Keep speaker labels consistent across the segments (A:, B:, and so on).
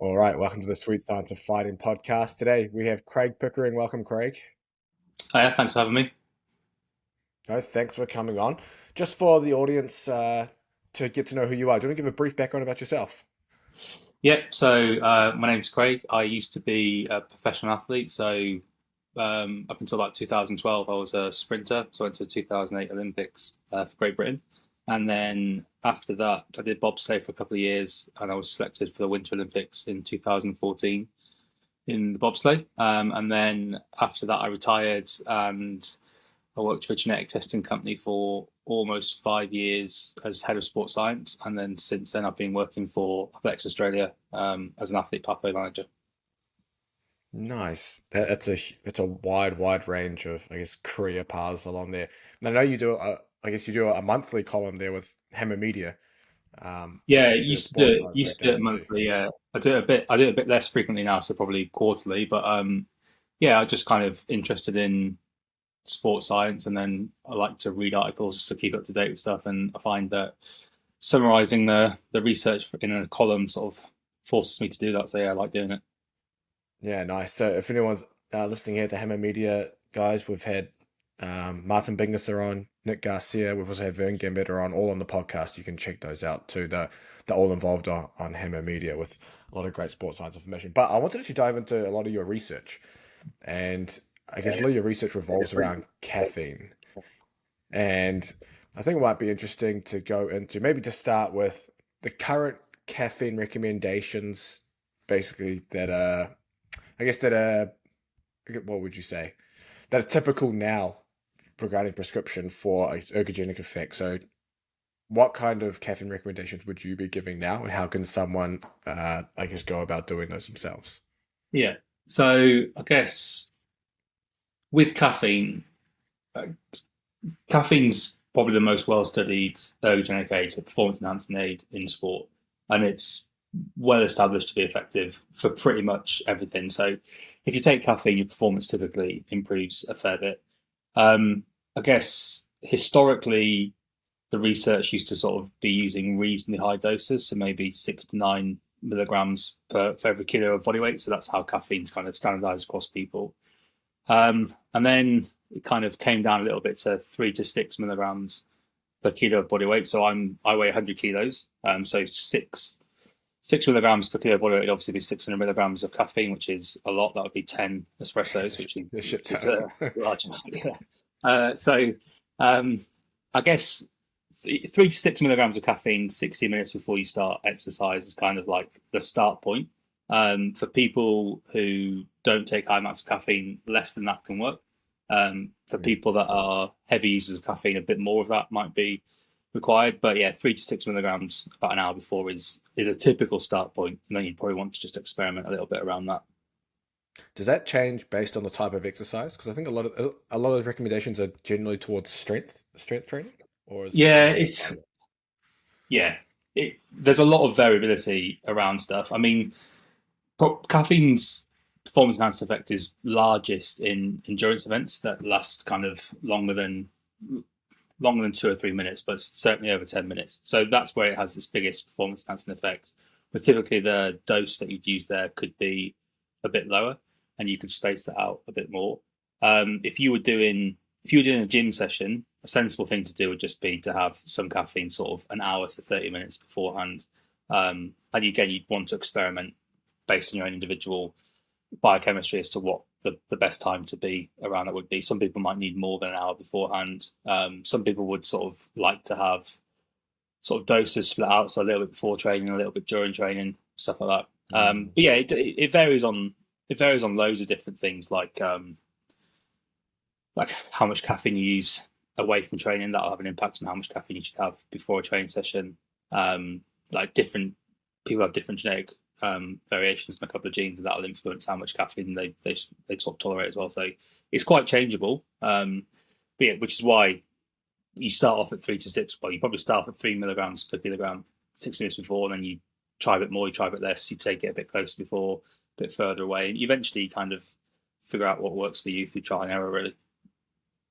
A: All right, welcome to the Sweet Science of Fighting podcast. Today we have Craig Pickering. Welcome, Craig.
B: Hiya, thanks for having me.
A: No, thanks for coming on. Just for the audience to get to know who you are, do you want to give a brief background about yourself?
B: My name's Craig. I used to be a professional athlete. Up until about 2012, I was a sprinter. So I went to the 2008 Olympics for Great Britain. And then after that, I did bobsleigh for a couple of years and I was selected for the Winter Olympics in 2014 in the bobsleigh. And then after that, I retired and I worked for a genetic testing company for almost 5 years as head of sports science, and then since then I've been working for Athletics Australia as an athlete pathway manager.
A: Nice. It's a wide range of, I guess, career paths along there. And I know you do. I guess you do a monthly column there with Hammer Media.
B: Yeah,
A: Especially the sports science
B: used to do it
A: breakdowns too.
B: monthly. Yeah, I do it a bit. I do it a bit less frequently now, so probably quarterly. But yeah, I'm just kind of interested in sports science, and then I like to read articles just to keep up to date with stuff. And I find that summarizing the research in a column sort of forces me to do that. So yeah, I like doing it.
A: Yeah, nice. So if anyone's listening here, the Hammer Media guys, we've had Martin Bingisser on, Nick Garcia. We've also had Vern Gambetta on, all on the podcast. You can check those out too. They're all involved on Hammer Media with a lot of great sports science information. But I wanted to actually dive into a lot of your research. And I guess a lot of your research revolves around caffeine. And I think it might be interesting to go into maybe to start with the current caffeine recommendations, basically, that are, I guess, that are, what would you say, that are typical now regarding prescription for ergogenic effect. So, what kind of caffeine recommendations would you be giving now, and how can someone, I guess, go about doing those themselves?
B: Yeah. So I guess with caffeine, uh, caffeine's probably the most well-studied ergogenic aid, so performance enhancing aid in sport, and it's well established to be effective for pretty much everything. So if you take caffeine, your performance typically improves a fair bit. I guess historically, the research used to sort of be using reasonably high doses, so maybe 6 to 9 milligrams for every kilo of body weight. So that's how caffeine's kind of standardized across people. And then it kind of came down a little bit to 3 to 6 milligrams per kilo of body weight. So I weigh 100 kilos. So six milligrams per kilo of body weight would obviously be 600 milligrams of caffeine, which is a lot. That would be 10 espressos,
A: The shit
B: which is
A: ton.
B: a large amount. Yeah. So um, I guess 3 to 6 milligrams of caffeine 60 minutes before you start exercise is kind of like the start point. For people who don't take high amounts of caffeine, less than that can work. For people that are heavy users of caffeine, a bit more of that might be required. But yeah, 3 to 6 milligrams about an hour before is a typical start point, and then you'd probably want to just experiment a little bit around that.
A: Does that change based on the type of exercise? Because I think a lot of recommendations are generally towards strength training, or is
B: Yeah,
A: it
B: it's yeah. There's a lot of variability around stuff. I mean, caffeine's performance enhanced effect is largest in endurance events that last kind of longer than 2 or 3 minutes, but certainly over 10 minutes. So that's where it has its biggest performance enhancing effect. But typically, the dose that you'd use there could be a bit lower, and you could space that out a bit more. If you were doing a gym session, a sensible thing to do would just be to have some caffeine, sort of an hour to 30 minutes beforehand. And again, you'd want to experiment based on your own individual biochemistry as to what the best time to be around that would be. Some people might need more than an hour beforehand. Some people would sort of like to have sort of doses split out, so a little bit before training, a little bit during training, stuff like that.
A: mm,
B: But yeah, it varies on loads of different things, like how much caffeine you use away from training. That'll have an impact on how much caffeine you should have before a training session. Like different people have different genetic variations in a couple of genes, and that'll influence how much caffeine they sort of tolerate as well. So it's quite changeable. But yeah, which is why you start off at 3 to 6. Well, you probably start off at 3 milligrams per kilogram 6 minutes before, and then you try a bit more, you try a bit less, you take it a bit closer before, a bit further away, and eventually you kind of figure out what works for you through trial and error, really.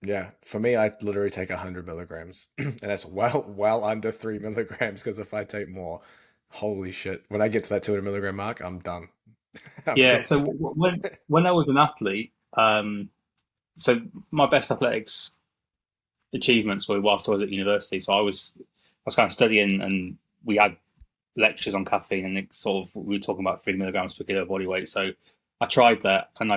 A: yeah, for me, I literally take 100 milligrams, and that's well under 3 milligrams. Because if I take more, Holy shit! When I get to that 200 milligram mark, I'm done. I'm
B: Yeah. So
A: crossed.
B: when I was an athlete, so my best athletics achievements were whilst I was at university. So I was kind of studying, and we had lectures on caffeine, and it sort of we were talking about 3 milligrams per kilo body weight. So I tried that, and I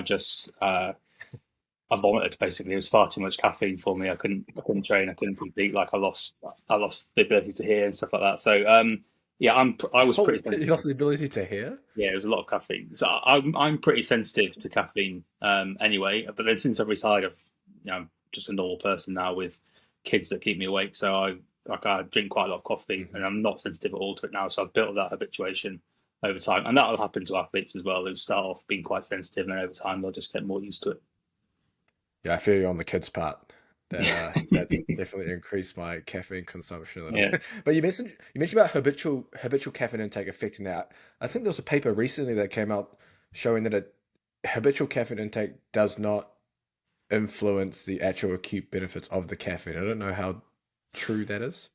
B: vomited. Basically, it was far too much caffeine for me. I couldn't train. I couldn't compete. Like I lost the ability to hear and stuff like that. So yeah, I was
A: Oh,
B: pretty
A: you
B: sensitive.
A: lost the ability to hear?
B: Yeah, it was a lot of caffeine. So I'm pretty sensitive to caffeine anyway. But then since I've retired, I'm just a normal person now with kids that keep me awake. So I drink quite a lot of coffee,
A: Hmm.
B: and I'm not sensitive at all to it now. So I've built that habituation over time, and that'll happen to athletes as well. They'll start off being quite sensitive, and then over time they'll just get more used to it.
A: Yeah, I feel you on the kids part. That
B: Yeah,
A: that's definitely increased my caffeine consumption a little
B: yeah.
A: bit. But you mentioned about habitual caffeine intake affecting that. I think there was a paper recently that came out showing that habitual caffeine intake does not influence the actual acute benefits of the caffeine. I don't know how true that is.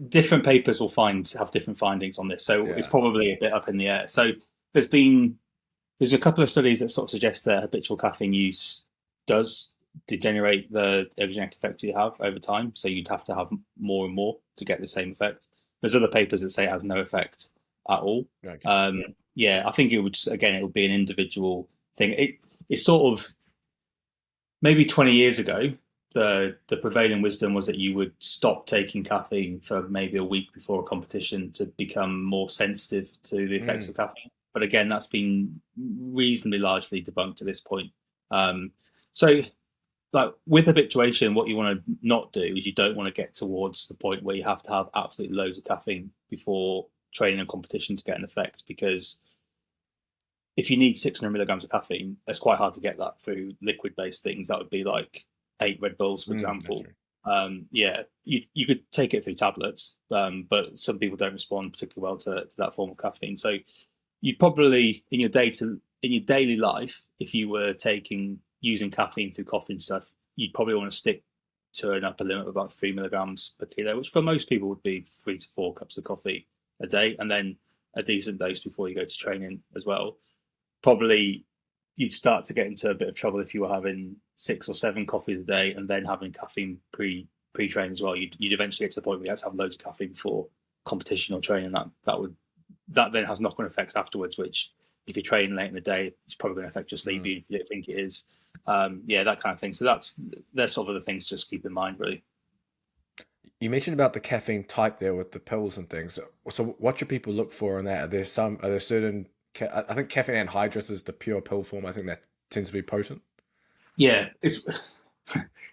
B: Different papers will have different findings on this. So it's
A: Yeah.
B: probably a bit up in the air. So there's been there's a couple of studies that sort of suggest that habitual caffeine use does degenerate the ergogenic effects you have over time. So you'd have to have more and more to get the same effect. There's other papers that say it has no effect at all.
A: Okay.
B: Yeah, I think it would be an individual thing. It's sort of maybe 20 years ago. The prevailing wisdom was that you would stop taking caffeine for maybe a week before a competition to become more sensitive to the effects
A: Mm,
B: of caffeine. But again, that's been reasonably largely debunked at this point. Um, so, like with habituation, what you want to not do is you don't want to get towards the point where you have to have absolutely loads of caffeine before training and competition to get an effect, because if you need 600 milligrams of caffeine, it's quite hard to get that through liquid based things. That would be like 8 Red Bulls, for
A: that's
B: example.
A: true.
B: Yeah, you could take it through tablets, but some people don't respond particularly well to that form of caffeine. So you probably in your daily life, if you were using caffeine through coffee and stuff, you'd probably want to stick to an upper limit of about 3 milligrams per kilo, which for most people would be 3 to 4 cups of coffee a day, and then a decent dose before you go to training as well. Probably you'd start to get into a bit of trouble if you were having 6 or 7 coffees a day and then having caffeine pre-training as well. You'd eventually get to the point where you had to have loads of caffeine before competition or training. That then has knock-on effects afterwards, which if you're training late in the day, it's probably going to affect your sleep
A: Mm.
B: even if you don't think it is. Yeah, that kind of thing. So they're sort of the things to just keep in mind, really.
A: You mentioned about the caffeine type there with the pills and things. So what should people look for in that? Are there certain, I think caffeine anhydrous is the pure pill form. I think that tends to be potent.
B: Yeah, it's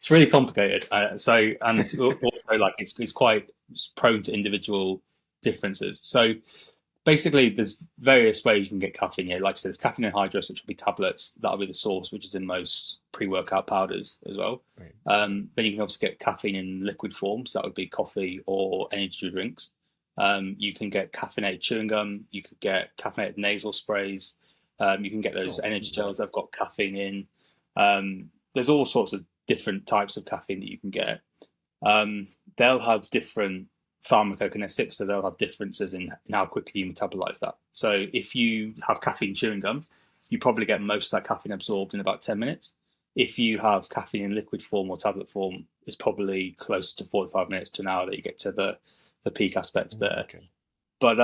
B: really complicated. And it's also like it's quite prone to individual differences. So basically, there's various ways you can get caffeine. Yeah, like I said, there's caffeine anhydrous, which will be tablets. That'll be the source, which is in most pre-workout powders as well.
A: Right.
B: Then you can also get caffeine in liquid form, so that would be coffee or energy drinks. You can get caffeinated chewing gum. You could get caffeinated nasal sprays. You can get those
A: Oh,
B: energy gels that've got caffeine in. There's all sorts of different types of caffeine that you can get. They'll have different pharmacokinetics, so they'll have differences in how quickly you metabolize that. So if you have caffeine chewing gum, you probably get most of that caffeine absorbed in about 10 minutes. If you have caffeine in liquid form or tablet form, it's probably closer to 45 minutes to an hour that you get to the peak aspect there.
A: okay.
B: But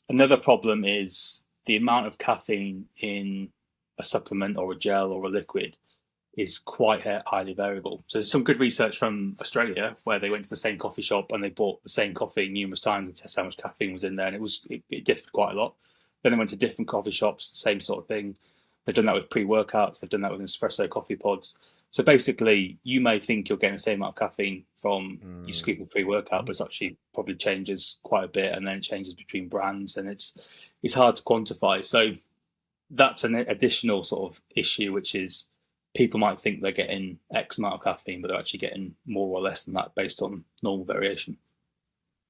B: another problem is the amount of caffeine in a supplement or a gel or a liquid is quite highly variable. So there's some good research from Australia where they went to the same coffee shop and they bought the same coffee numerous times to test how much caffeine was in there, and it differed quite a lot. Then they went to different coffee shops, same sort of thing. They've done that with pre-workouts. They've done that with espresso coffee pods. So basically, you may think you're getting the same amount of caffeine from you
A: Mm.
B: scoop a pre-workout, but it's actually probably changes quite a bit, and then it changes between brands, and it's hard to quantify. So that's an additional sort of issue, which is people might think they're getting X amount of caffeine, but they're actually getting more or less than that based on normal variation.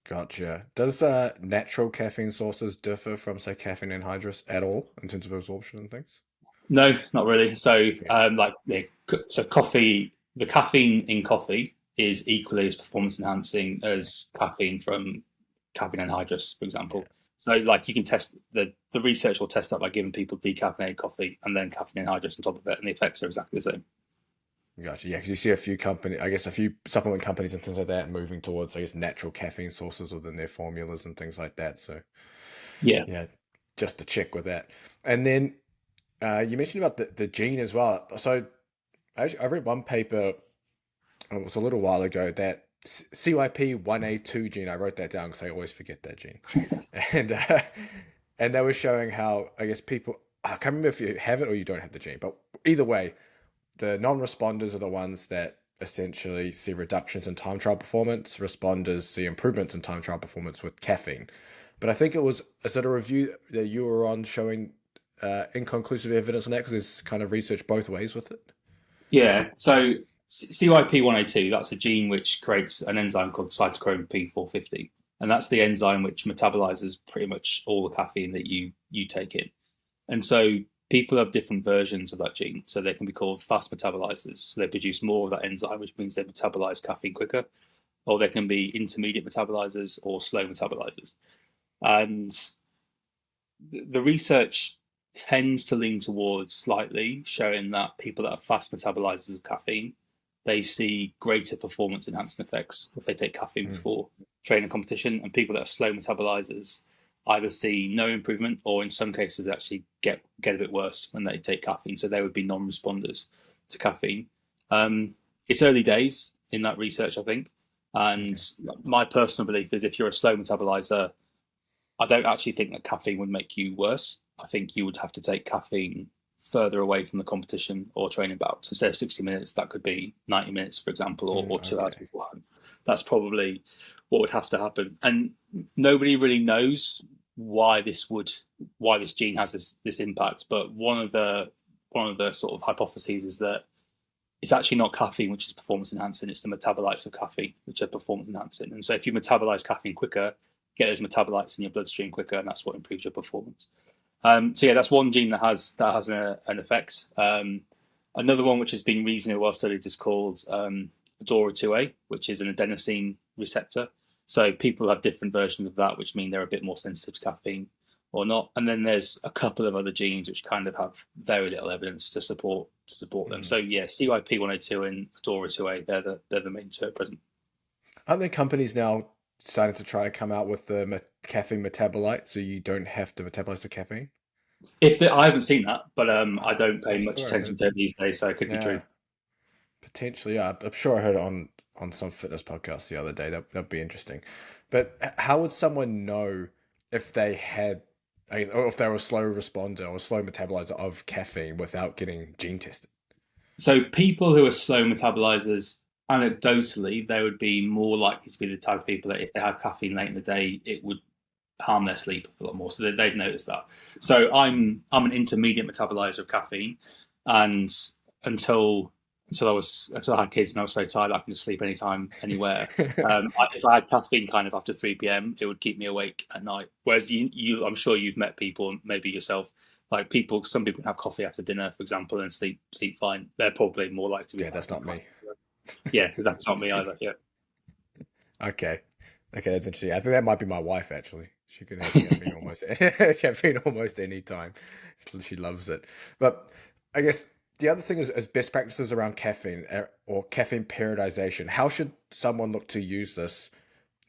A: Gotcha. Does natural caffeine sources differ from, say, caffeine anhydrous at all in terms of absorption and things?
B: No, not really. So,
A: Okay.
B: the caffeine in coffee is equally as performance enhancing as caffeine from caffeine anhydrous, for example. So like you can test the research will test that by giving people decaffeinated coffee and then caffeine anhydrous on top of it, and the effects are exactly the same.
A: Gotcha. Yeah, because you see a few company, I guess a few supplement companies and things like that moving towards, I guess, natural caffeine sources within their formulas and things like that. So
B: Yeah,
A: yeah, just to check with that. And then you mentioned about the gene as well. So I read one paper, it was a little while ago, that CYP1A2 gene. I wrote that down because I always forget that gene, and and they were showing how, I guess, people. I can't remember if you have it or you don't have the gene, but either way, the non-responders are the ones that essentially see reductions in time trial performance. Responders see improvements in time trial performance with caffeine. But I think is it a review that you were on showing inconclusive evidence on that, because there's kind of research both ways with it?
B: yeah. So CYP1A2, that's a gene which creates an enzyme called cytochrome P450, and that's the enzyme which metabolizes pretty much all the caffeine that you take in. And so people have different versions of that gene. So they can be called fast metabolizers. So they produce more of that enzyme, which means they metabolize caffeine quicker. Or they can be intermediate metabolizers or slow metabolizers. And the research tends to lean towards slightly showing that people that are fast metabolizers of caffeine, they see greater performance enhancing effects if they take caffeine
A: Mm.
B: before training competition, and people that are slow metabolizers either see no improvement or in some cases actually get a bit worse when they take caffeine. So they would be non-responders to caffeine. It's early days in that research, I think. And
A: Okay.
B: my personal belief is if you're a slow metabolizer, I don't actually think that caffeine would make you worse. I think you would have to take caffeine further away from the competition or training bout. So instead of 60 minutes, that could be 90 minutes, for example, or 2 hours
A: Okay.
B: beforehand. That's probably what would have to happen. And nobody really knows why this gene has this impact. But one of the sort of hypotheses is that it's actually not caffeine which is performance enhancing, it's the metabolites of caffeine which are performance enhancing. And so if you metabolize caffeine quicker, get those metabolites in your bloodstream quicker, and that's what improves your performance. So yeah, that's one gene that has an effect. Another one which has been reasonably well studied is called DORA2A, which is an adenosine receptor. So people have different versions of that, which mean they're a bit more sensitive to caffeine or not. And then there's a couple of other genes which kind of have very little evidence to support them.
A: Mm.
B: So yeah, CYP102 and DORA2A, they're the main two at present.
A: Aren't there companies now starting to try to come out with the caffeine metabolite so you don't have to metabolize the caffeine?
B: I haven't seen that, but I don't pay
A: I
B: much
A: swear I
B: attention
A: heard.
B: to it these days, so it could be
A: Yeah,
B: true.
A: potentially. Yeah, I'm sure I heard it on some fitness podcast the other day. That'd be interesting. But how would someone know if they had, I guess, or if they were a slow responder or a slow metabolizer of caffeine without getting gene tested?
B: So people who are slow metabolizers, anecdotally, they would be more likely to be the type of people that if they have caffeine late in the day, it would harm their sleep a lot more. So they'd notice that. So I'm an intermediate metabolizer of caffeine, and until until I had kids and I was so tired I can just sleep anytime, anywhere. If I had caffeine kind of after 3 p.m., it would keep me awake at night. Whereas I'm sure you've met people, maybe yourself, like some people have coffee after dinner, for example, and sleep fine. They're probably more likely to be
A: Yeah, that's
B: caffeine
A: not
B: fine.
A: me.
B: Yeah, because that's not me either. Yeah.
A: Okay. Okay, that's interesting. I think that might be my wife actually. She can have caffeine almost caffeine almost any time. She loves it. But I guess the other thing is best practices around caffeine or caffeine periodization. How should someone look to use this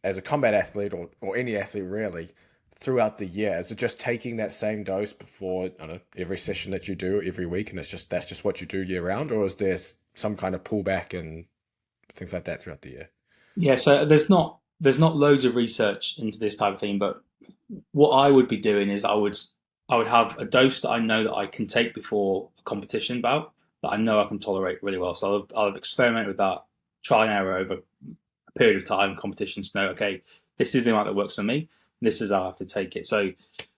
A: as a combat athlete or any athlete really throughout the year? Is it just taking that same dose before, I don't know, every session that you do every week, and that's just what you do year round, or is there some kind of pullback and things like that throughout the year?
B: Yeah, so there's not loads of research into this type of thing, but what I would be doing is I would have a dose that I know that I can take before a competition bout that I know I can tolerate really well. So I'll experiment with that, try and error over a period of time, competitions to know, okay, this is the amount that works for me. This is how I have to take it. So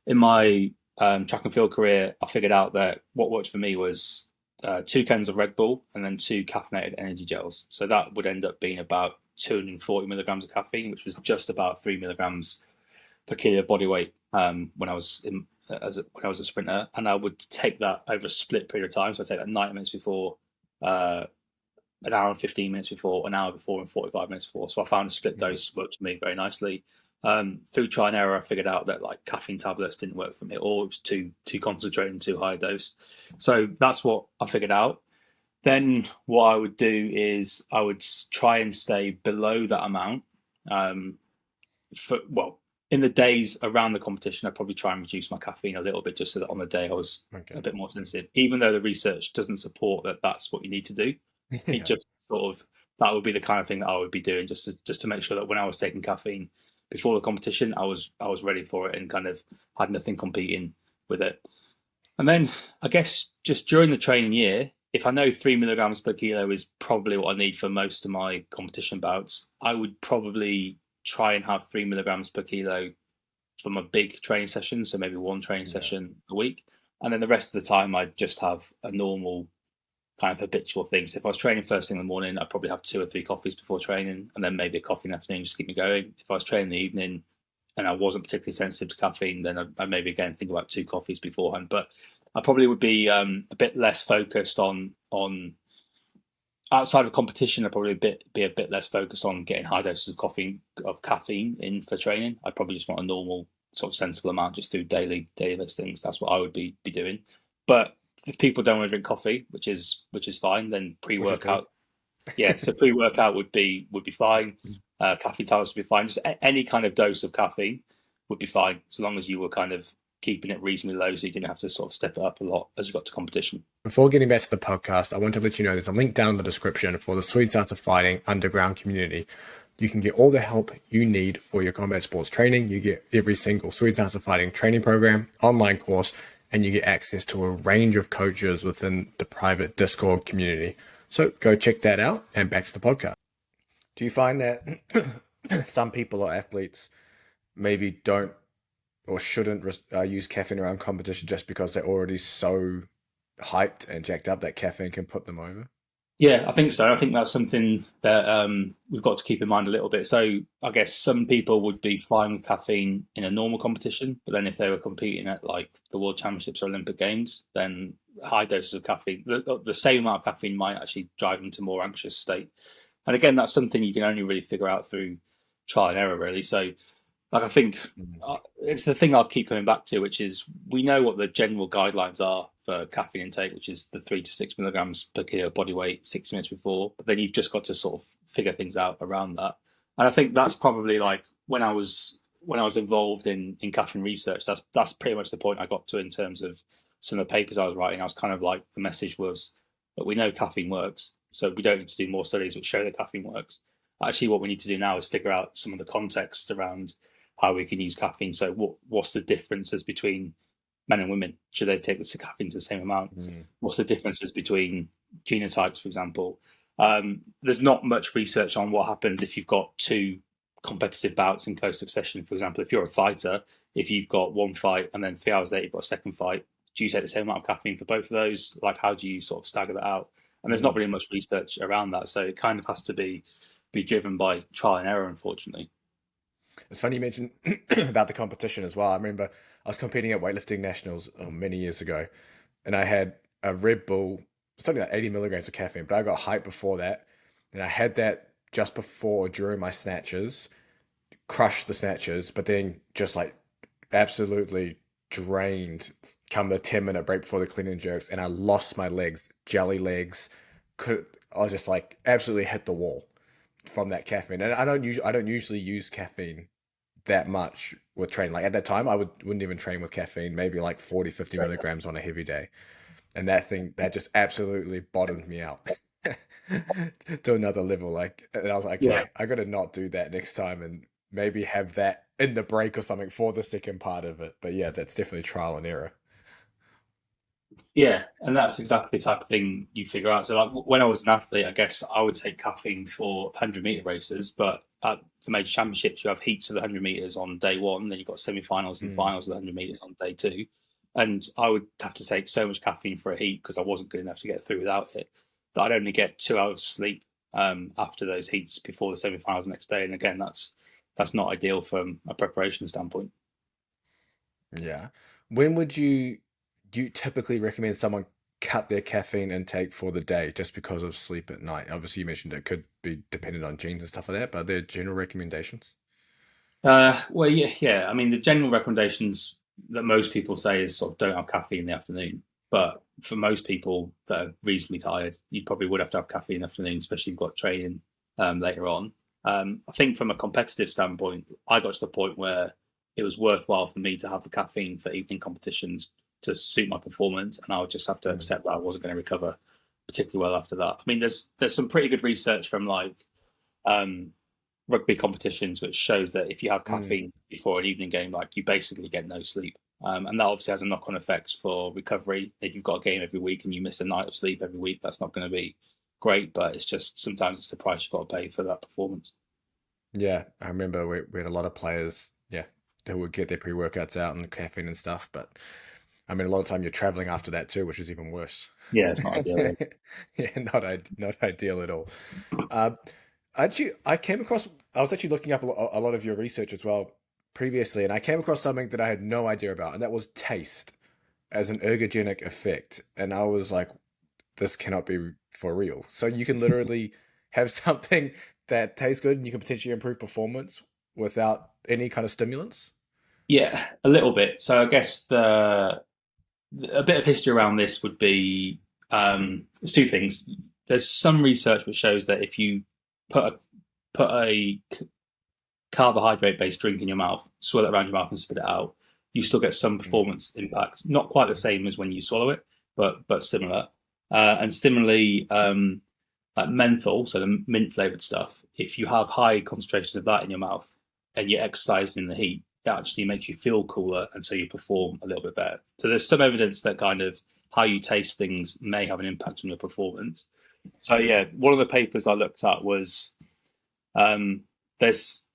B: in my track and field career, I figured out that what worked for me was 2 cans of Red Bull and then 2 caffeinated energy gels. So that would end up being about 240 milligrams of caffeine, which was just about 3 milligrams per kilo of body weight when I was when I was a sprinter, and I would take that over a split period of time. So I'd take that 90 minutes before, uh, an hour and 15 minutes before, an hour before, and 45 minutes before. So I found a split
A: Mm.
B: dose worked for me very nicely. Through trial and error, I figured out that like caffeine tablets didn't work for me, or it was too concentrated and too high a dose. So that's what I figured out. Then what I would do is I would try and stay below that amount. Um, well, in the days around the competition, I'd probably try and reduce my caffeine a little bit, just so that on the day I was a
A: Okay.
B: bit more sensitive. Even though the research doesn't support that that's what you need to do, it
A: Yeah.
B: just sort of, that would be the kind of thing that I would be doing, just to make sure that when I was taking caffeine before the competition, I was ready for it and kind of had nothing competing with it. And then I guess just during the training year, if I know 3 milligrams per kilo is probably what I need for most of my competition bouts, I would probably try and have 3 milligrams per kilo from a big training session. So maybe one training
A: Yeah.
B: session a week. And then the rest of the time, I'd just have a normal kind of habitual thing. So if I was training first thing in the morning, I'd probably have 2 or 3 coffees before training, and then maybe a coffee in the afternoon just to keep me going. If I was training in the evening and I wasn't particularly sensitive to caffeine, then I'd maybe again think about 2 coffees beforehand. But I probably would be a bit less focused on outside of competition. I'd probably be a bit less focused on getting high doses of caffeine in for training. I'd probably just want a normal sort of sensible amount just through daily those things. That's what I would be doing. But if people don't want to drink coffee, which is fine, then pre
A: Which is me.
B: workout, yeah. So pre workout would be fine. Caffeine tablets would be fine. Just any kind of dose of caffeine would be fine, as long as you were kind of keeping it reasonably low, so you didn't have to sort of step it up a lot as you got to competition.
A: Before getting back to the podcast, I want to let you know there's a link down in the description for the Swedes Art of Fighting underground community. You can get all the help you need for your combat sports training. You get every single Swedes Art of Fighting training program, online course, and you get access to a range of coaches within the private Discord community. So go check that out, and back to the podcast. Do you find that some people or athletes maybe don't or shouldn't use caffeine around competition just because they're already so hyped and jacked up that caffeine can put them over?
B: Yeah, I think so. I think that's something that we've got to keep in mind a little bit. So I guess some people would be fine with caffeine in a normal competition, but then if they were competing at like the World Championships or Olympic Games, then high doses of caffeine, the same amount of caffeine might actually drive them to a more anxious state. And again, that's something you can only really figure out through trial and error, really. So like I think
A: Mm.
B: it's the thing I'll keep coming back to, which is we know what the general guidelines are for caffeine intake, which is the 3 to 6 milligrams per kilo body weight 60 minutes before. But then you've just got to sort of figure things out around that. And I think that's probably like when I was involved in caffeine research. That's pretty much the point I got to in terms of some of the papers I was writing. I was kind of like the message was that we know caffeine works, so we don't need to do more studies which show that caffeine works. Actually, what we need to do now is figure out some of the context around how we can use caffeine. So what's the differences between men and women? Should they take the caffeine to the same amount?
A: Mm.
B: What's the differences between genotypes, for example? There's not much research on what happens if you've got two competitive bouts in close succession. For example, if you're a fighter, if you've got one fight and then 3 hours later you've got a second fight, do you take the same amount of caffeine for both of those? Like, how do you sort of stagger that out? And there's not
A: Mm.
B: really much research around that, so it kind of has to be driven by trial and error, unfortunately.
A: It's funny you mentioned about the competition as well. I remember I was competing at weightlifting nationals many years ago, and I had a Red Bull, something like 80 milligrams of caffeine, but I got hyped before that, and I had that just before or during my snatches, crushed the snatches, but then just like absolutely drained come the 10-minute break before the clean and jerks, and I lost my legs, jelly legs. Could I was just like absolutely hit the wall from that caffeine. And I don't usually use caffeine that much with training. Like at that time, wouldn't even train with caffeine, maybe like 40, 50 milligrams on a heavy day. And that just absolutely bottomed me out to another level. Like, and I was like,
B: Yeah,
A: okay, I got to not do that next time and maybe have that in the break or something for the second part of it. But yeah, that's definitely trial and error.
B: yeah, and that's exactly the type of thing you figure out. So, like when I was an athlete, I guess I would take caffeine for 100-meter races, but at the major championships, you have heats of the 100 meters on day one, then you've got semi-finals and
A: Mm.
B: finals of the 100 meters on day two. And I would have to take so much caffeine for a heat because I wasn't good enough to get through without it. That I'd only get 2 hours sleep after those heats before the semi-finals the next day. And again, that's not ideal from a preparation standpoint.
A: Yeah. When would you typically recommend someone cut their caffeine intake for the day just because of sleep at night? Obviously, you mentioned it could be dependent on genes and stuff like that, but are there general recommendations?
B: Well, yeah. I mean, the general recommendations that most people say is sort of don't have caffeine in the afternoon. But for most people that are reasonably tired, you probably would have to have caffeine in the afternoon, especially if you've got training later on. I think from a competitive standpoint, I got to the point where it was worthwhile for me to have the caffeine for evening competitions to suit my performance, and I would just have to
A: Mm.
B: accept that I wasn't going to recover particularly well after that. I mean, there's some pretty good research from like um, rugby competitions, which shows that if you have
A: Mm.
B: caffeine before an evening game, like you basically get no sleep. And that obviously has a knock on effect for recovery. If you've got a game every week and you miss a night of sleep every week, that's not going to be great, but it's just sometimes it's the price you've got to pay for that performance.
A: Yeah, I remember we had a lot of players, yeah, who would get their pre-workouts out and caffeine and stuff, but I mean, a lot of time you're traveling after that too, which is even worse.
B: Yeah, it's not ideal.
A: Yeah, not ideal at all. Uh, I came across, I was actually looking up a lot of your research as well previously, and I came across something that I had no idea about, and that was taste as an ergogenic effect. And I was like, this cannot be for real. So you can literally have something that tastes good and you can potentially improve performance without any kind of stimulants.
B: Yeah, a little bit. So I guess the a bit of history around this would be there's two things. There's some research which shows that if you put a carbohydrate based drink in your mouth, swirl it around your mouth and spit it out, you still get some
A: Mm.
B: performance impact. Not quite the same as when you swallow it, but similar. And similarly, like menthol, so the mint flavored stuff, if you have high concentrations of that in your mouth and you're exercising in the heat, it actually makes you feel cooler and so you perform a little bit better. So there's some evidence that kind of how you taste things may have an impact on your performance. So yeah, one of the papers I looked at was um, there's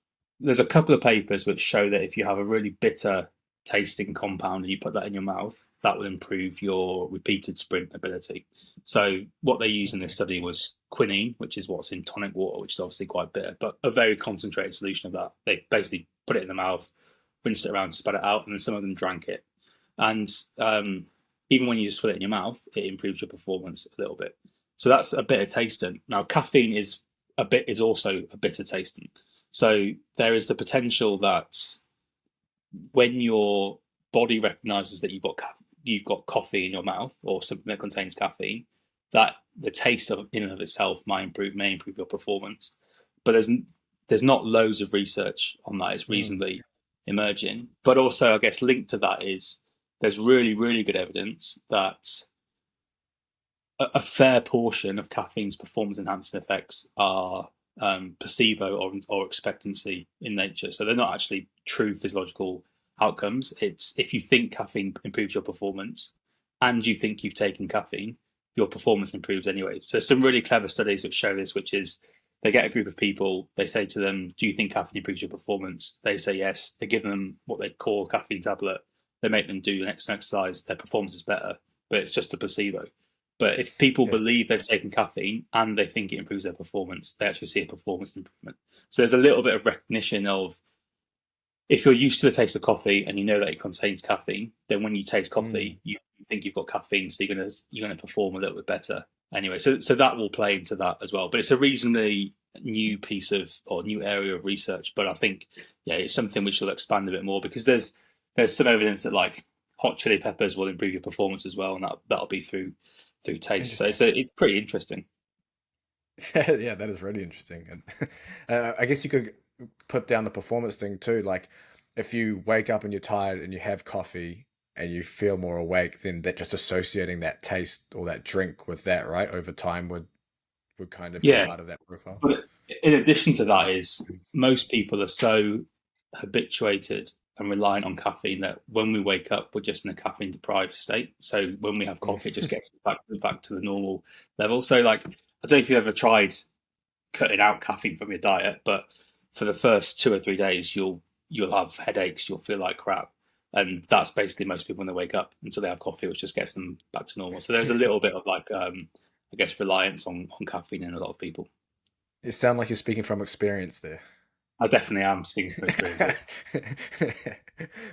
B: there's a couple of papers which show that if you have a really bitter tasting compound and you put that in your mouth, that will improve your repeated sprint ability. So what they used in this
A: Okay.
B: study was quinine, which is what's in tonic water, which is obviously quite bitter, but a very concentrated solution of that. They basically put it in the mouth, rinsed it around, spat it out, and then some of them drank it. And even when you just put it in your mouth, it improves your performance a little bit. So that's a bitter tasting. Now, caffeine is also a bitter tasting. So there is the potential that when your body recognizes that you've got coffee in your mouth or something that contains caffeine, that the taste of in and of itself may improve your performance. But there's not loads of research on that. It's
A: Mm.
B: reasonably emerging. But also, I guess linked to that is there's really good evidence that a fair portion of caffeine's performance enhancing effects are placebo or expectancy in nature. So they're not actually true physiological outcomes. It's if you think caffeine improves your performance and you think you've taken caffeine, your performance improves anyway. So some really clever studies that show this, which is they get a group of people, they say to them, do you think caffeine improves your performance? They say yes. They give them what they call a caffeine tablet. They make them do an exercise. Their performance is better, but it's just a placebo. But if people
A: Yeah.
B: believe they've taken caffeine and they think it improves their performance, they actually see a performance improvement. So there's a little bit of recognition of if you're used to the taste of coffee and you know that it contains caffeine, then when you taste
A: Mm.
B: coffee, you think you've got caffeine, so you're gonna perform a little bit better anyway. So that will play into that as well. But it's a reasonably new piece of or new area of research. But I think yeah, it's something which will expand a bit more because there's some evidence that like hot chili peppers will improve your performance as well, and that'll be through taste. So
A: Interesting.
B: it's pretty interesting.
A: Yeah, that is really interesting. And I guess you could put down the performance thing too. Like if you wake up and you're tired and you have coffee and you feel more awake, then that just associating that taste or that drink with that, right, over time would kind of be
B: Yeah,
A: part of that profile.
B: but in addition to that, is most people are so habituated and reliant on caffeine that when we wake up, we're just in a caffeine deprived state. So when we have coffee, it just
A: Mm.
B: gets back to the normal level. So like, I don't know if you've ever tried cutting out caffeine from your diet, but for the first 2 or 3 days, you'll have headaches, you'll feel like crap, and that's basically most people when they wake up until they have coffee, which just gets them back to normal. So there's a little bit of like, I guess, reliance on caffeine in a lot of people.
A: You sound like you're speaking from experience there.
B: I definitely am speaking from experience here.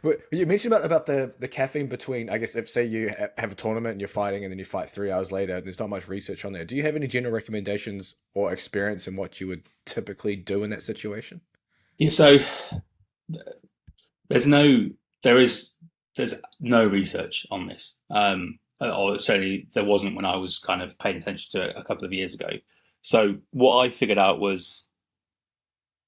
A: Well, you mentioned about the caffeine between, I guess, if say you have a tournament and you're fighting and then you fight 3 hours later, there's not much research on there. Do you have any general recommendations or experience in what you would typically do in that situation?
B: Yeah, so there's no there is there's no research on this, or certainly there wasn't when I was kind of paying attention to it a couple of years ago. So what I figured out was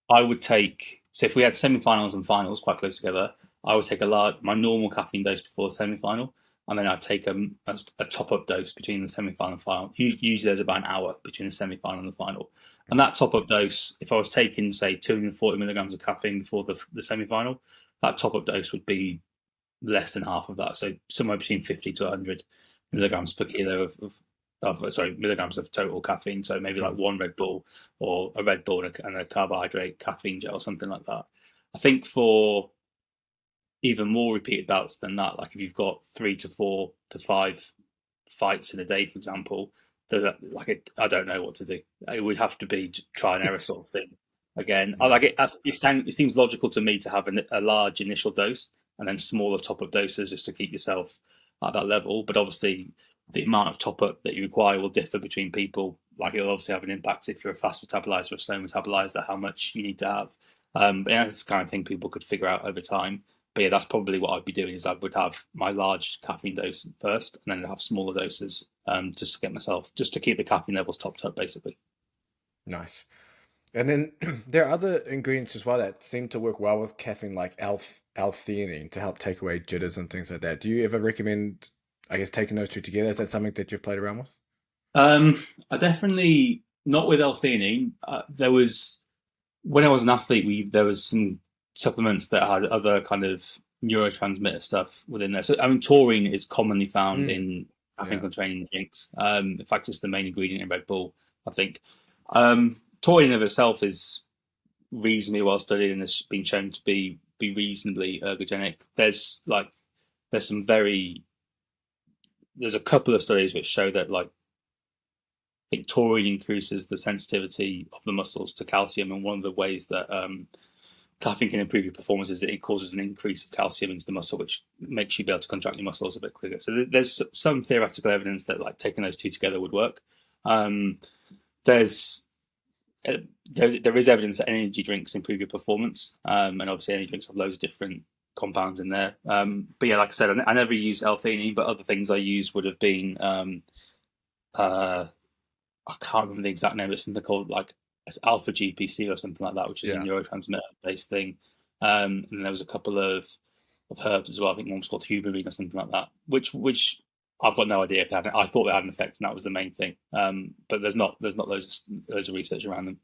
B: I would take, so if we had semi-finals and finals quite close together, I would take my normal caffeine dose before the semi-final, and then I'd take a top-up dose between the semi-final and final. Usually there's about an hour between the semi-final and the final. And that top-up dose, if I was taking, say, 240 milligrams of caffeine before the semi-final, that top-up dose would be less than half of that. So somewhere between 50 to 100 milligrams per kilo milligrams of total caffeine. So maybe like one Red Bull or a Red Bull and a carbohydrate caffeine gel, something like that. I think for even more repeated bouts than that, like if you've got 3 to 4 to 5 fights in a day, for example, I don't know what to do. It would have to be trial and error sort of thing. Again, I
A: Yeah.
B: like it. It seems logical to me to have a large initial dose and then smaller top-up doses just to keep yourself at that level. But obviously, the amount of top-up that you require will differ between people. Like it'll obviously have an impact if you're a fast metabolizer or a slow metabolizer, how much you need to have. But yeah, that's the kind of thing people could figure out over time. But yeah, that's probably what I'd be doing is I would have my large caffeine dose first, and then have smaller doses just to get myself, just to keep the caffeine levels topped up, basically.
A: Nice. And then there are other ingredients as well that seem to work well with caffeine, like L-theanine to help take away jitters and things like that. Do you ever recommend, I guess, taking those two together? Is that something that you've played around with?
B: I definitely not with L-theanine. There was when I was an athlete, there was some supplements that had other kind of neurotransmitter stuff within there. So I mean, taurine is commonly found
A: Mm,
B: in
A: yeah.
B: caffeine training drinks. In fact, it's the main ingredient in Red Bull, I think. Taurine of itself is reasonably well studied and has been shown to be reasonably ergogenic. There's some very there's a couple of studies which show that like I think taurine increases the sensitivity of the muscles to calcium, and one of the ways that caffeine can improve your performance is that it causes an increase of calcium into the muscle, which makes you be able to contract your muscles a bit quicker. So there's some theoretical evidence that like taking those two together would work. Um, there's there is evidence that energy drinks improve your performance, and obviously energy drinks have loads of different compounds in there. But yeah, like I said, I never use L-theanine, but other things I use would have been uh, I can't remember the exact name. It's something called like it's alpha GPC or something like that, which is a
A: Yeah.
B: neurotransmitter based thing. And there was a couple of herbs as well. I think one was called huberine or something like that, which I've got no idea if that. I thought they had an effect, and that was the main thing. But there's not loads of research around them.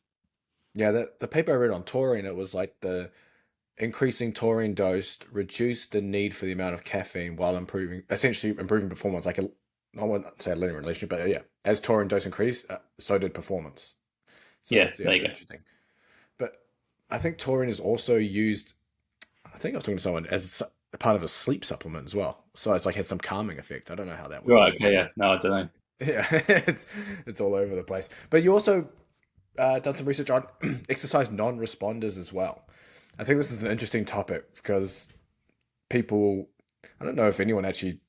A: Yeah, the paper I read on taurine, it was like the increasing taurine dose reduced the need for the amount of caffeine while essentially improving performance. Like I wouldn't say a linear relationship, but yeah, as taurine dose increased, so did performance. So
B: Yeah,
A: it's, yeah,
B: there you go.
A: interesting. But I think taurine is also used. I think I was talking to someone as a part of a sleep supplement as well. So it's like has some calming effect. I don't know how that
B: Right.
A: works.
B: Okay. Yeah. No, I don't know.
A: Yeah, it's all over the place. But you also done some research on exercise non-responders as well. I think this is an interesting topic because people, I don't know if anyone actually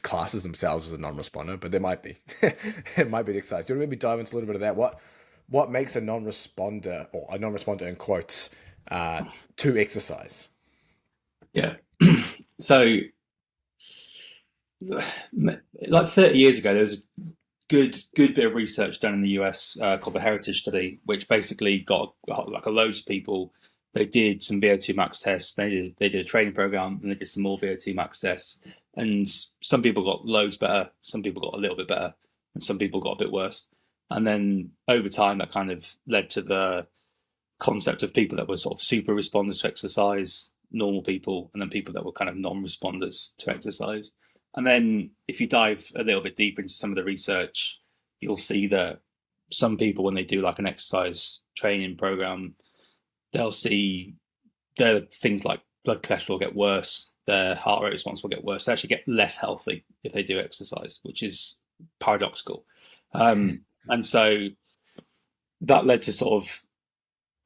A: classes themselves as a non-responder, but there might be. It might be the exercise. Do you want to maybe dive into a little bit of that? What makes a non-responder or a non-responder in quotes to exercise?
B: Yeah. So, like 30 years ago, there was a good bit of research done in the US called the Heritage Study, which basically got like a loads of people. They did some VO2 max tests. They did a training program, and they did some more VO2 max tests. And some people got loads better, some people got a little bit better, and some people got a bit worse. And then over time, that kind of led to the concept of people that were sort of super responders to exercise, normal people, and then people that were kind of non-responders to exercise. And then if you dive a little bit deeper into some of the research, you'll see that some people, when they do like an exercise training program, they'll see their things like blood cholesterol get worse, their heart rate response will get worse. They actually get less healthy if they do exercise, which is paradoxical. And so that led to sort of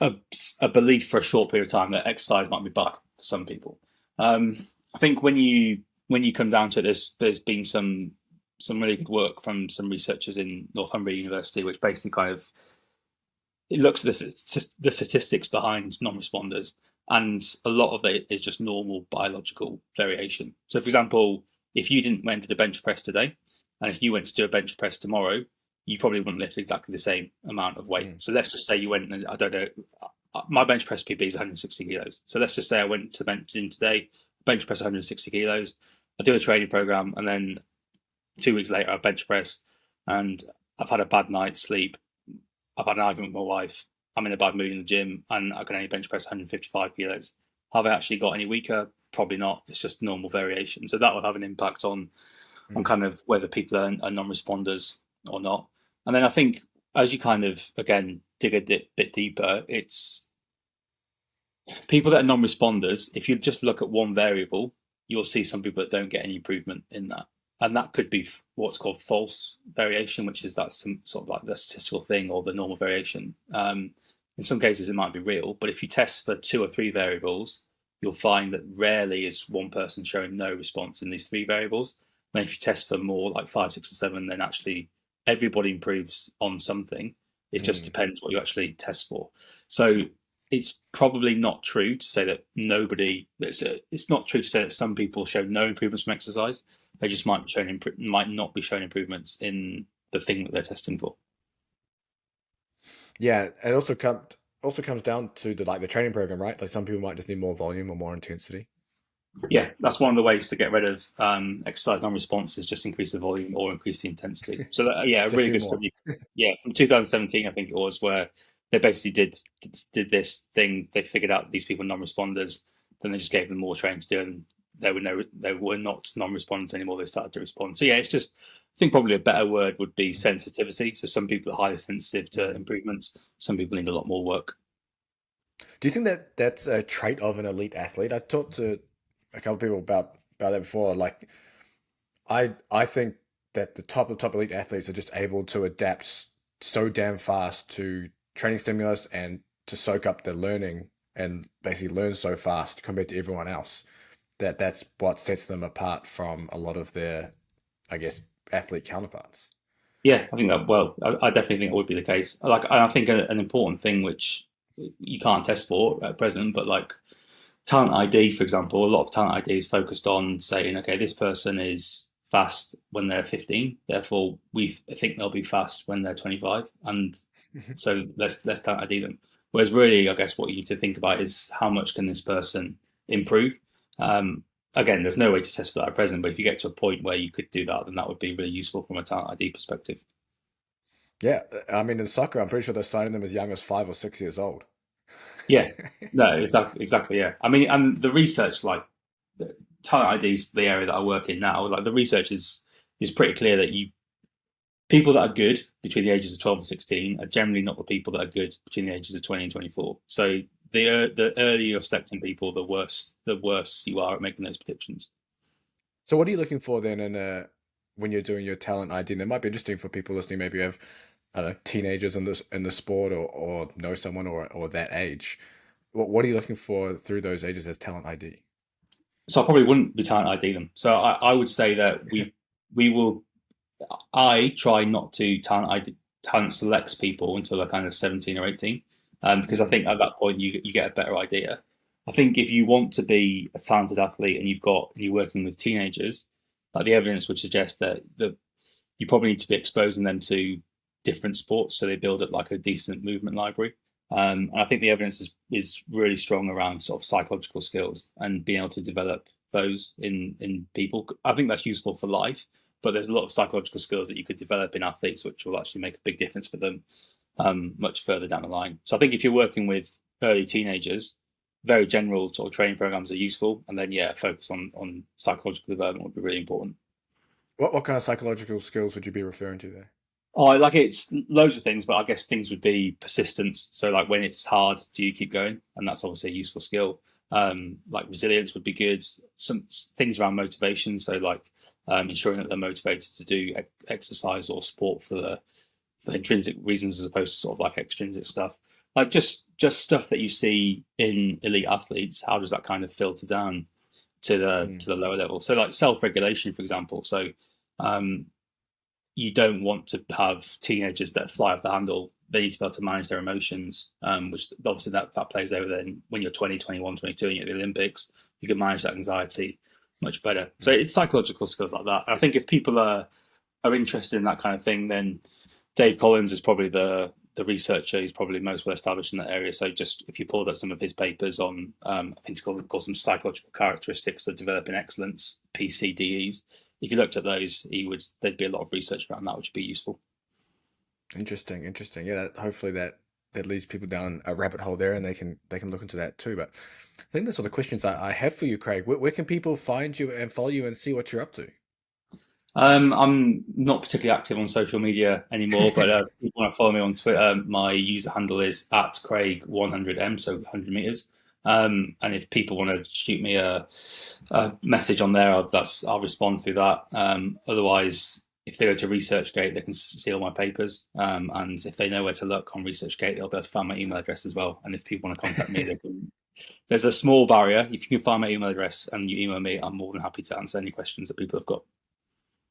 B: a, a belief for a short period of time that exercise might be bad for some people. Um, I think when you come down to it, there's been some really good work from some researchers in Northumbria University, which basically kind of it looks at the statistics behind non-responders, and a lot of it is just normal biological variation. So, for example, if you didn't went to the bench press today, and if you went to do a bench press tomorrow, you probably wouldn't lift exactly the same amount of weight.
A: Mm.
B: So let's just say you went and I don't know, my bench press PB is 160 kilos. So let's just say I went to bench in today, bench press 160 kilos. I do a training program, and then 2 weeks later I bench press, and I've had a bad night's sleep. I've had an argument with my wife. I'm in a bad mood in the gym, and I can only bench press 155 kilos. Have I actually got any weaker? Probably not. It's just normal variation. So that will have an impact on
A: Mm.
B: kind of whether people are non-responders or not. And then I think as you kind of again dig a bit deeper, it's people that are non-responders. If you just look at one variable, you'll see some people that don't get any improvement in that, and that could be what's called false variation, which is that some sort of like the statistical thing or the normal variation. In some cases, it might be real, but if you test for 2 or 3 variables, you'll find that rarely is one person showing no response in these 3 variables. And if you test for more, like 5, 6, or 7, then actually everybody improves on something. It just
A: Mm.
B: depends what you actually test for. So it's probably not true to say that nobody. It's not true to say that some people show no improvements from exercise. They just might not be showing improvements in the thing that they're testing for.
A: Yeah, and also comes down to the training program, right? Like some people might just need more volume or more intensity.
B: Yeah, that's one of the ways to get rid of exercise non-response is just increase the volume or increase the intensity. So yeah, a
A: Just
B: really
A: do
B: good
A: more.
B: study. Yeah, from 2017, I think it was, where they basically did this thing. They figured out these people were non-responders. Then they just gave them more training to do, and they were not non-responders anymore. They started to respond. So yeah, it's just I think probably a better word would be sensitivity. So some people are highly sensitive to
A: Mm.
B: improvements. Some people need a lot more work.
A: Do you think that that's a trait of an elite athlete? I talked to a couple of people about that before. Like, I think that the top elite athletes are just able to adapt so damn fast to training stimulus and to soak up the learning and basically learn so fast compared to everyone else that that's what sets them apart from a lot of their, I guess, athlete counterparts.
B: Yeah, I think that. Well, I definitely think
A: Yeah.
B: it would be the case. Like, I think an important thing which you can't test for at present, but like talent ID, for example, a lot of talent ID is focused on saying, okay, this person is fast when they're 15, therefore we think they'll be fast when they're 25, and so let's talent ID them. Whereas really, I guess what you need to think about is how much can this person improve. Um, Again, there's no way to test for that at present, but if you get to a point where you could do that, then that would be really useful from a talent ID perspective.
A: Yeah, I mean, in soccer, I'm pretty sure they're signing them as young as 5 or 6 years old.
B: Yeah, no, exactly. Yeah, I mean, and the research, like talent ID is the area that I work in now. Like the research is pretty clear that you people that are good between the ages of 12 and 16 are generally not the people that are good between the ages of 20 and 24. So the earlier you're selecting people, the worse you are at making those predictions.
A: So, what are you looking for then in when you're doing your talent ID? And it might be interesting for people listening. Maybe you have, I don't know, teenagers in the sport or know someone or that age. What are you looking for through those ages as talent ID?
B: So I probably wouldn't be talent ID them. So I would say that we will. I try not to talent select people until they're kind of 17 or 18, because I
A: Mm.
B: think at that point you get a better idea. I think if you want to be a talented athlete and you're working with teenagers, like the evidence would suggest that you probably need to be exposing them to different sports so they build up like a decent movement library. And I think the evidence is really strong around sort of psychological skills and being able to develop those in people. I think that's useful for life, but there's a lot of psychological skills that you could develop in athletes which will actually make a big difference for them much further down the line. So I think if you're working with early teenagers, very general sort of training programs are useful, and then yeah, focus on psychological development would be really important.
A: What kind of psychological skills would you be referring to there?
B: Oh, like it's loads of things, but I guess things would be persistence. So, like when it's hard, do you keep going? And that's obviously a useful skill. Like resilience would be good. Some things around motivation. So, like ensuring that they're motivated to do exercise or sport for intrinsic reasons as opposed to sort of like extrinsic stuff. Like just stuff that you see in elite athletes. How does that kind of filter down to
A: Mm.
B: the lower level? So, like self regulation, for example. So, um, you don't want to have teenagers that fly off the handle. They need to be able to manage their emotions, which obviously that plays over then when you're 20, 21, 22 and you're at the Olympics, you can manage that anxiety much better. So it's psychological skills like that. I think if people are interested in that kind of thing, then Dave Collins is probably the researcher who's probably most well established in that area. So just if you pulled up some of his papers on, I think it's called some psychological characteristics of developing excellence, PCDEs. If you looked at those, there'd be a lot of research around that, which would be useful.
A: Interesting, interesting. Yeah, hopefully that leads people down a rabbit hole there, and they can look into that too. But I think that's all the questions I have for you, Craig. Where can people find you and follow you and see what you're up to?
B: I'm not particularly active on social media anymore, but if you want to follow me on Twitter, my user handle is at Craig100m, so 100 meters. And if people want to shoot me a message on there, I'll respond through that. Otherwise, if they go to ResearchGate, they can see all my papers. And if they know where to look on ResearchGate, they'll be able to find my email address as well. And if people want to contact me, they can. There's a small barrier. If you can find my email address and you email me, I'm more than happy to answer any questions that people have got.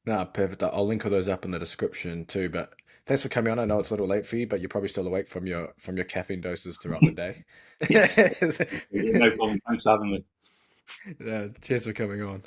A: No, perfect. I'll link all those up in the description too. But thanks for coming on. I know it's a little late for you, but you're probably still awake from your caffeine doses throughout the day.
B: Yes, no problem. Thanks for having me.
A: Cheers for coming on.